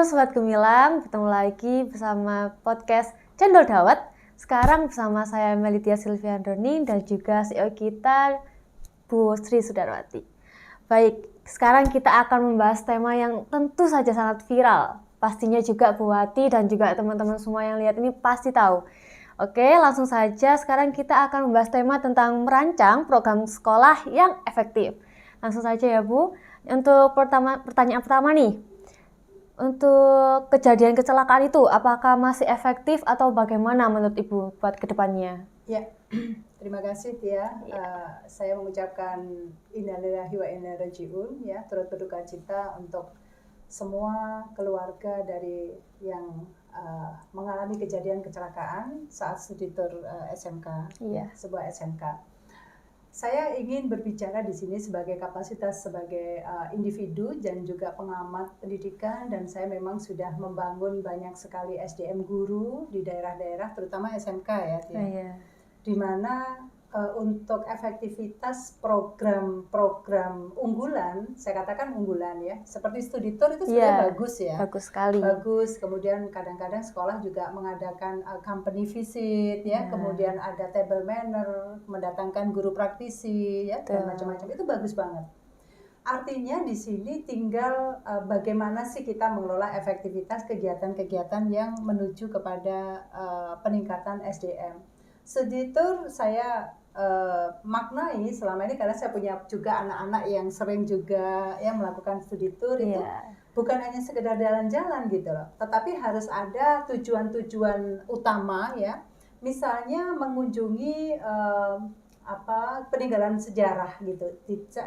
Sobat Gemilang, ketemu lagi bersama podcast Cendol Dawet. Sekarang bersama saya Melitia Silviandoni dan juga CEO kita Bu Sri Sudarwati. Baik, sekarang kita akan membahas tema yang tentu saja sangat viral. Pastinya juga Bu Wati dan juga teman-teman semua yang lihat ini pasti tahu. Oke, langsung saja sekarang kita akan membahas tema tentang merancang program sekolah yang efektif. Langsung saja ya Bu. Untuk pertanyaan pertama nih. Untuk kejadian kecelakaan itu, apakah masih efektif atau bagaimana menurut Ibu buat kedepannya? Ya, terima kasih Tia. Saya mengucapkan innalillahi wa inna ilaihi raji'un, ya, turut berduka cita untuk semua keluarga dari yang mengalami kejadian kecelakaan saat studi tour SMK, sebuah SMK. Saya ingin berbicara di sini sebagai kapasitas sebagai individu dan juga pengamat pendidikan, dan saya memang sudah membangun banyak sekali SDM guru di daerah-daerah, terutama SMK ya, di mana untuk efektivitas program-program unggulan, saya katakan unggulan ya, seperti studi tour itu sudah bagus ya, bagus sekali. Bagus. Kemudian kadang-kadang sekolah juga mengadakan company visit ya, kemudian ada table manner, mendatangkan guru praktisi ya, dan macam-macam, itu bagus banget. Artinya di sini tinggal bagaimana sih kita mengelola efektivitas kegiatan-kegiatan yang menuju kepada peningkatan SDM. Studi tour saya maknai selama ini karena saya punya juga anak-anak yang sering juga ya melakukan studi tour itu bukan hanya sekedar jalan-jalan gitu loh, tetapi harus ada tujuan-tujuan utama ya, misalnya mengunjungi peninggalan sejarah gitu,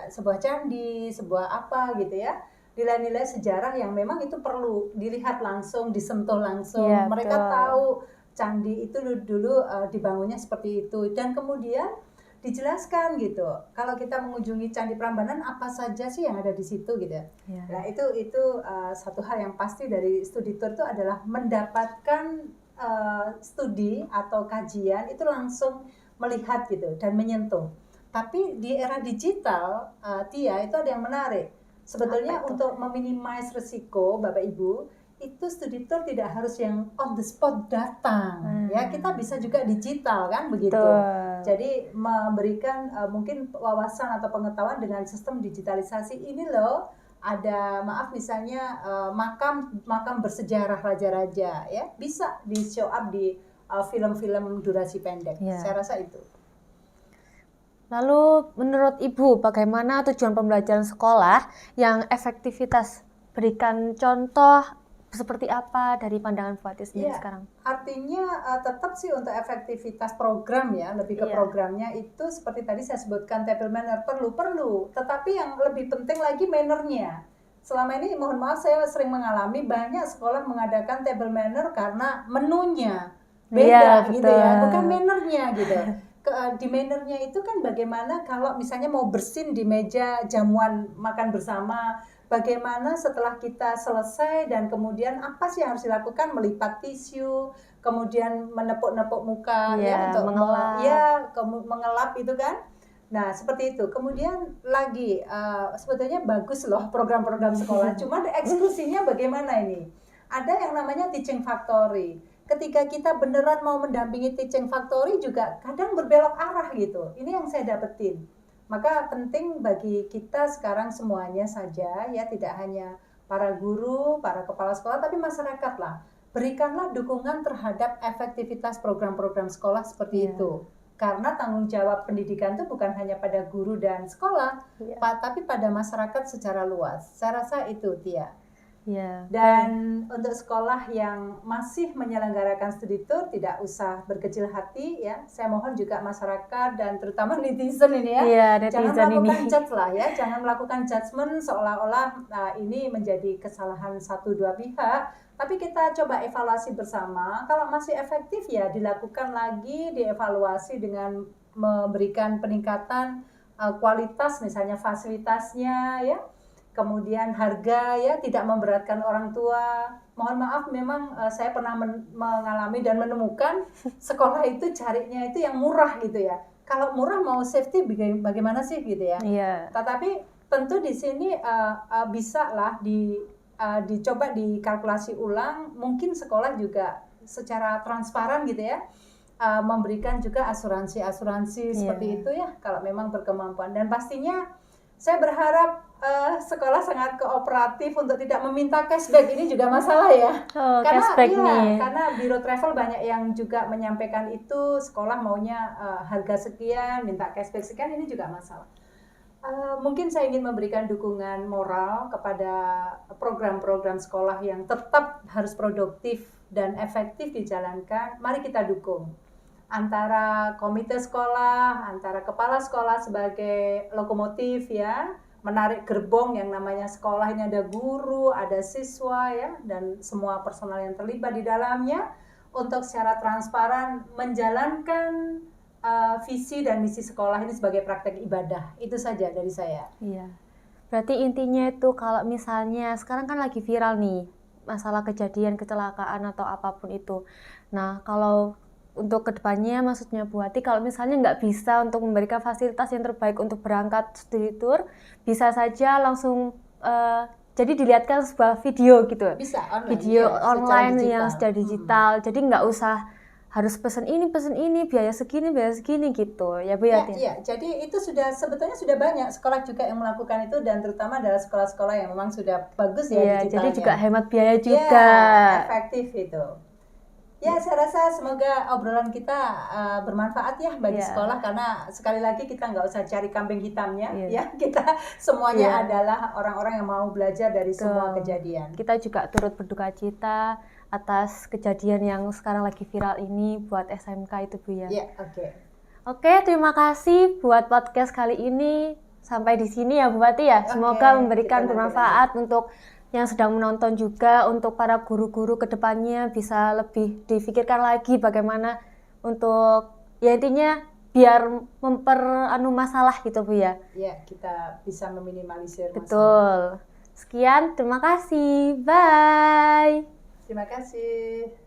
sebuah candi, sebuah apa gitu ya, nilai-nilai sejarah yang memang itu perlu dilihat langsung, disentuh langsung. Mereka tahu candi itu dulu dibangunnya seperti itu, dan kemudian dijelaskan gitu. Kalau kita mengunjungi Candi Prambanan, apa saja sih yang ada di situ gitu. Nah itu satu hal yang pasti dari studi tour itu adalah mendapatkan studi atau kajian itu langsung melihat gitu dan menyentuh. Tapi di era digital, Tia, itu ada yang menarik. Sebetulnya untuk meminimais risiko, Bapak Ibu, itu studi tour tidak harus yang on the spot datang, ya, kita bisa juga digital kan begitu. Jadi memberikan mungkin wawasan atau pengetahuan dengan sistem digitalisasi ini loh. Ada misalnya makam bersejarah raja-raja ya, bisa di show up di film-film durasi pendek. Saya rasa itu. Lalu menurut Ibu bagaimana tujuan pembelajaran sekolah yang efektivitas? Berikan contoh seperti apa dari pandangan Bu Wati sendiri sekarang? Artinya tetap sih untuk efektivitas program ya, lebih ke programnya itu seperti tadi saya sebutkan table manner perlu, tetapi yang lebih penting lagi mannernya. Selama ini mohon maaf saya sering mengalami banyak sekolah mengadakan table manner karena menunya beda gitu ya, bukan mannernya gitu. Di mannernya itu kan bagaimana kalau misalnya mau bersin di meja jamuan makan bersama, bagaimana setelah kita selesai dan kemudian apa sih yang harus dilakukan, melipat tisu, kemudian menepuk-nepuk muka ya untuk mengelap itu kan. Nah seperti itu. Kemudian lagi sebetulnya bagus loh program-program sekolah, cuma eksekusinya bagaimana ini? Ada yang namanya teaching factory. Ketika kita beneran mau mendampingi teaching factory juga kadang berbelok arah gitu. Ini yang saya dapetin. Maka penting bagi kita sekarang semuanya saja ya, tidak hanya para guru, para kepala sekolah, tapi masyarakat lah. Berikanlah dukungan terhadap efektivitas program-program sekolah seperti itu. Karena tanggung jawab pendidikan itu bukan hanya pada guru dan sekolah, tapi pada masyarakat secara luas. Saya rasa itu, Tia. Dan untuk sekolah yang masih menyelenggarakan studi tour tidak usah berkecil hati ya. Saya mohon juga masyarakat dan terutama netizen ini ya, jangan melakukan judge lah ya, jangan melakukan judgement seolah-olah ini menjadi kesalahan satu dua pihak. Tapi kita coba evaluasi bersama. Kalau masih efektif ya dilakukan lagi, dievaluasi dengan memberikan peningkatan kualitas, misalnya fasilitasnya ya. Kemudian harga ya, tidak memberatkan orang tua. Mohon maaf memang saya pernah mengalami dan menemukan sekolah itu carinya itu yang murah gitu ya. Kalau murah mau safety bagaimana sih gitu ya. Tetapi tentu di sini bisa lah dicoba dikalkulasi ulang, mungkin sekolah juga secara transparan gitu ya, memberikan juga asuransi seperti itu ya, kalau memang berkemampuan. Dan pastinya saya berharap sekolah sangat kooperatif untuk tidak meminta cashback, ini juga masalah ya. Karena cashback nih. Karena biro travel banyak yang juga menyampaikan itu, sekolah maunya harga sekian, minta cashback sekian, ini juga masalah. Mungkin saya ingin memberikan dukungan moral kepada program-program sekolah yang tetap harus produktif dan efektif dijalankan. Mari kita dukung antara komite sekolah, antara kepala sekolah sebagai lokomotif ya, menarik gerbong yang namanya sekolah ini, ada guru, ada siswa ya, dan semua personal yang terlibat di dalamnya untuk secara transparan menjalankan visi dan misi sekolah ini sebagai praktek ibadah. Itu saja dari saya. Iya. Berarti intinya itu kalau misalnya sekarang kan lagi viral nih masalah kejadian kecelakaan atau apapun itu. Nah, kalau untuk kedepannya maksudnya Bu Wati, kalau misalnya nggak bisa untuk memberikan fasilitas yang terbaik untuk berangkat studi tour, bisa saja langsung jadi dilihatkan sebuah video gitu. Bisa online. Video ya, online yang secara digital. Jadi nggak usah harus pesen ini, biaya segini gitu ya Bu ya. Iya, jadi itu sebetulnya sudah banyak sekolah juga yang melakukan itu, dan terutama adalah sekolah-sekolah yang memang sudah bagus ya digitalnya. Jadi juga hemat biaya juga. Efektif itu. Ya, saya rasa semoga obrolan kita bermanfaat ya bagi sekolah, karena sekali lagi kita nggak usah cari kambing hitamnya ya, kita semuanya adalah orang-orang yang mau belajar dari semua kejadian. Kita juga turut berduka cita atas kejadian yang sekarang lagi viral ini buat SMK itu Bu ya. Iya, oke. Oke, terima kasih buat podcast kali ini. Sampai di sini ya Bu Wati ya. Semoga memberikan bermanfaat untuk yang sedang menonton juga, untuk para guru-guru kedepannya bisa lebih difikirkan lagi bagaimana untuk ya intinya biar masalah gitu Bu ya. Iya, kita bisa meminimalisir masalah. Betul. Sekian, terima kasih. Bye. Terima kasih.